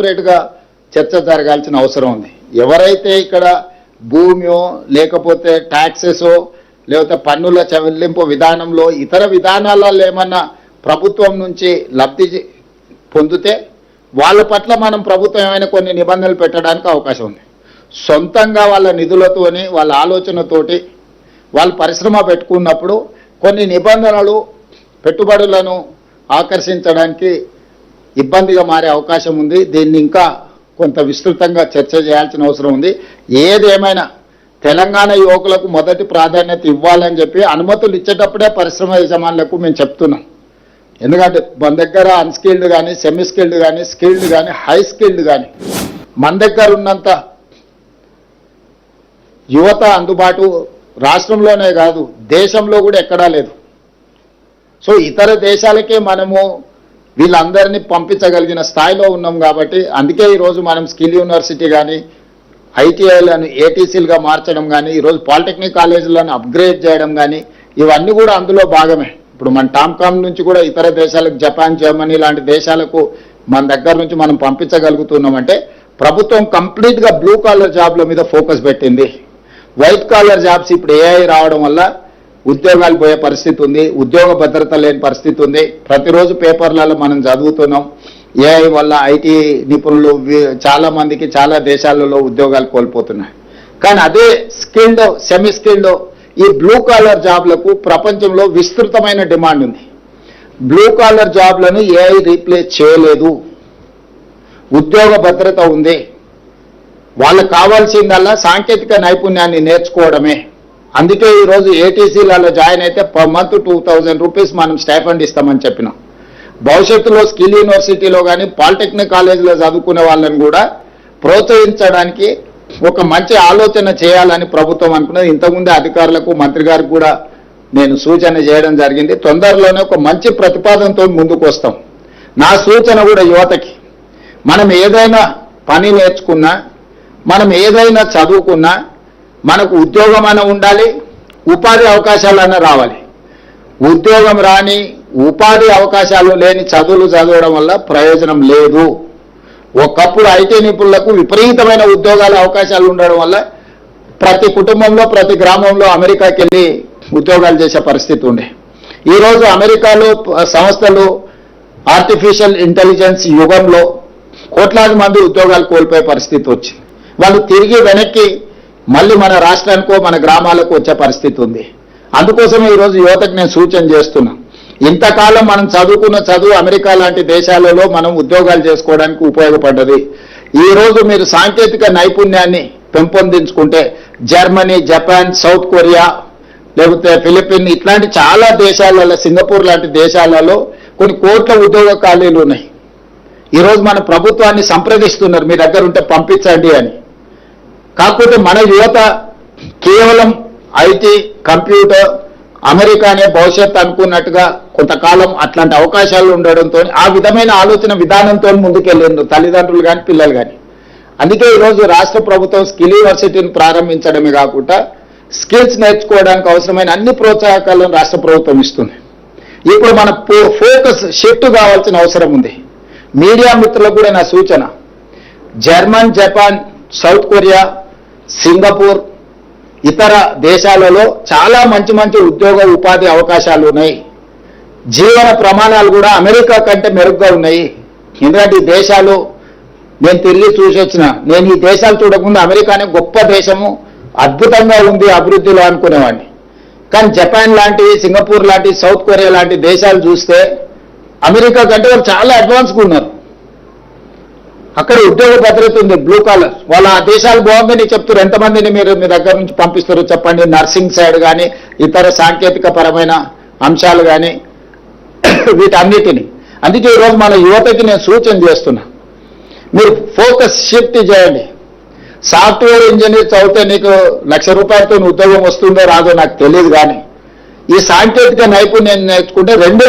ఎలాబరేట్గా చర్చ జరగాల్సిన అవసరం ఉంది. ఎవరైతే ఇక్కడ భూమియో లేకపోతే ట్యాక్సెసో లేకపోతే పన్నుల చెల్లింపు విధానంలో ఇతర విధానాలలో ఏమన్నా ప్రభుత్వం నుంచి లబ్ధి పొందితే వాళ్ళ పట్ల మనం ప్రభుత్వం ఏమైనా కొన్ని నిబంధనలు పెట్టడానికి అవకాశం ఉంది. సొంతంగా వాళ్ళ నిధులతోని వాళ్ళ ఆలోచనతోటి వాళ్ళు పరిశ్రమ పెట్టుకున్నప్పుడు కొన్ని నిబంధనలు పెట్టుబడులను ఆకర్షించడానికి ఇబ్బందిగా మారే అవకాశం ఉంది. దీన్ని ఇంకా కొంత విస్తృతంగా చర్చ చేయాల్సిన అవసరం ఉంది. ఏదేమైనా తెలంగాణ యువకులకు మొదటి ప్రాధాన్యత ఇవ్వాలని చెప్పి అనుమతులు ఇచ్చేటప్పుడే పరిశ్రమ యజమానులకు మేము చెప్తున్నాం. ఎందుకంటే మన దగ్గర అన్స్కిల్డ్ కానీ, సెమీ స్కిల్డ్ కానీ, స్కిల్డ్ కానీ, హై స్కిల్డ్ కానీ మన దగ్గర ఉన్నంత యువత అందుబాటు రాష్ట్రంలోనే కాదు దేశంలో కూడా ఎక్కడా లేదు. సో ఇతర దేశాలకే మనము వీళ్ళందరినీ పంపించగలిగిన స్థాయిలో ఉన్నాం కాబట్టి అందుకే ఈరోజు మనం స్కిల్ యూనివర్సిటీ కానీ, ఐటీఐలను ఏటీసీలుగా మార్చడం కానీ, ఈరోజు పాలిటెక్నిక్ కాలేజీలను అప్గ్రేడ్ చేయడం కానీ ఇవన్నీ కూడా అందులో భాగమే. ఇప్పుడు మన టామ్కామ్ నుంచి కూడా ఇతర దేశాలకు, జపాన్, జర్మనీ లాంటి దేశాలకు మన దగ్గర నుంచి మనం పంపించగలుగుతున్నామంటే ప్రభుత్వం కంప్లీట్గా బ్లూ కాలర్ జాబ్ల మీద ఫోకస్ పెట్టింది. వైట్ కాలర్ జాబ్స్ ఇప్పుడు ఏఐ రావడం వల్ల ఉద్యోగాలు పోయే పరిస్థితి ఉంది, ఉద్యోగ భద్రత లేని పరిస్థితి ఉంది. ప్రతిరోజు పేపర్లలో మనం చదువుతున్నాం ఏఐ వల్ల ఐటీ నిపుణులు చాలా మందికి చాలా దేశాలలో ఉద్యోగాలు కోల్పోతున్నాయి. కానీ అదే స్కిల్డ్, సెమీ స్కిల్డ్ ఈ బ్లూ కాలర్ జాబ్లకు ప్రపంచంలో విస్తృతమైన డిమాండ్ ఉంది. బ్లూ కాలర్ జాబ్లను ఏఐ రీప్లేస్ చేయలేదు, ఉద్యోగ భద్రత ఉంది. వాళ్ళకు కావాల్సిందల్లా సాంకేతిక నైపుణ్యాన్ని నేర్చుకోవడమే. అందుకే ఈరోజు ఏటీసీలలో జాయిన్ అయితే పర్ మంత్ 2000 రూపీస్ మనం స్టైఫండ్ ఇస్తామని చెప్పినాం. భవిష్యత్తులో స్కిల్ యూనివర్సిటీలో కానీ పాలిటెక్నిక్ కాలేజీలో చదువుకునే వాళ్ళని కూడా ప్రోత్సహించడానికి ఒక మంచి ఆలోచన చేయాలని ప్రభుత్వం అనుకున్నది. ఇంతకుముందే అధికారులకు, మంత్రి గారికి కూడా నేను సూచన చేయడం జరిగింది. తొందరలోనే ఒక మంచి ప్రతిపాదనతో ముందుకు వస్తాం. నా సూచన కూడా యువతకి, మనం ఏదైనా పని నేర్చుకున్నా, మనం ఏదైనా చదువుకున్నా మనకు ఉద్యోగం అయినా ఉండాలి, ఉపాధి అవకాశాలైనా రావాలి. ఉద్యోగం రాని, ఉపాధి అవకాశాలు లేని చదువులు చదవడం వల్ల ప్రయోజనం లేదు. ఒకప్పుడు ఐటీ నిపుణులకు విపరీతమైన ఉద్యోగాల అవకాశాలు ఉండడం వల్ల ప్రతి కుటుంబంలో, ప్రతి గ్రామంలో అమెరికాకి వెళ్ళి ఉద్యోగాలు చేసే పరిస్థితి ఉండే. ఈరోజు అమెరికాలో సంస్థలు ఆర్టిఫిషియల్ ఇంటెలిజెన్స్ యుగంలో కోట్లాది మంది ఉద్యోగాలు కోల్పోయే పరిస్థితి వచ్చింది. వాళ్ళు తిరిగి వెనక్కి మళ్ళీ మన రాష్ట్రానికో మన గ్రామాలకు వచ్చే పరిస్థితి ఉంది. అందుకోసమే ఈరోజు యువతకు నేను సూచన చేస్తున్నా. ఇంతకాలం మనం చదువుకున్న చదువు అమెరికా లాంటి దేశాలలో మనం ఉద్యోగాలు చేసుకోవడానికి ఉపయోగపడ్డది. ఈరోజు మీరు సాంకేతిక నైపుణ్యాన్ని పెంపొందించుకుంటే జర్మనీ, జపాన్, సౌత్ కొరియా లేకపోతే ఫిలిపిన్ ఇట్లాంటి చాలా దేశాలలో, సింగపూర్ లాంటి దేశాలలో కొన్ని కోట్ల ఉద్యోగ ఖాళీలు ఉన్నాయి. ఈరోజు మన ప్రభుత్వాన్ని సంప్రదిస్తున్నారు మీ దగ్గర ఉంటే పంపించండి అని. కాకపోతే మన యువత కేవలం ఐటీ, కంప్యూటర్, అమెరికానే భవిష్యత్తు అనుకున్నట్టుగా కొంతకాలం అట్లాంటి అవకాశాలు ఉండడంతో ఆ విధమైన ఆలోచన విధానంతో ముందుకెళ్ళిండ్రు తల్లిదండ్రులు కానీ, పిల్లలు కానీ. అందుకే ఈరోజు రాష్ట్ర ప్రభుత్వం స్కిల్ యూనివర్సిటీని ప్రారంభించడమే కాకుండా స్కిల్స్ నేర్చుకోవడానికి అవసరమైన అన్ని ప్రోత్సాహకాలను రాష్ట్ర ప్రభుత్వం ఇస్తుంది. ఇప్పుడు మన ఫోకస్ షిఫ్ట్ కావాల్సిన అవసరం ఉంది. మీడియా మిత్రులకు కూడా నా సూచన, German, Japan, south Korea, Singapore ఇతర దేశాలలో చాలా మంచి మంచి ఉద్యోగ ఉపాధి అవకాశాలు ఉన్నాయి. జీవన ప్రమాణాలు కూడా అమెరికా కంటే మెరుగ్గా ఉన్నాయి. ఎందుకంటే ఈ దేశాలు నేను తిరిగి చూసి వచ్చిన, నేను ఈ దేశాలు చూడకుండా అమెరికానే గొప్ప దేశము, అద్భుతంగా ఉంది అభివృద్ధిలో అనుకునేవాడిని. కానీ జపాన్ లాంటి, సింగపూర్ లాంటి, సౌత్ కొరియా లాంటి దేశాలు చూస్తే అమెరికా కంటే వాళ్ళు చాలా అడ్వాన్స్గా ఉన్నారు. అక్కడ ఉద్యోగ భద్రత ఉంది, బ్లూ కాలర్. వాళ్ళ ఆ దేశాలు బాగుందని చెప్తారు. ఎంతమందిని మీరు మీ దగ్గర నుంచి పంపిస్తారో చెప్పండి. నర్సింగ్ సైడ్ కానీ, ఇతర సాంకేతిక పరమైన అంశాలు కానీ వీటన్నిటిని. అందుకే ఈరోజు మన యువతకి నేను సూచన చేస్తున్నా, మీరు ఫోకస్ షిఫ్ట్ చేయండి. సాఫ్ట్వేర్ ఇంజనీర్ చదివితే నీకు ₹1,00,000 ఉద్యోగం వస్తుందో రాదో నాకు తెలియదు, కానీ ఈ సాంకేతిక నైపుణ్యం నేర్చుకుంటే 2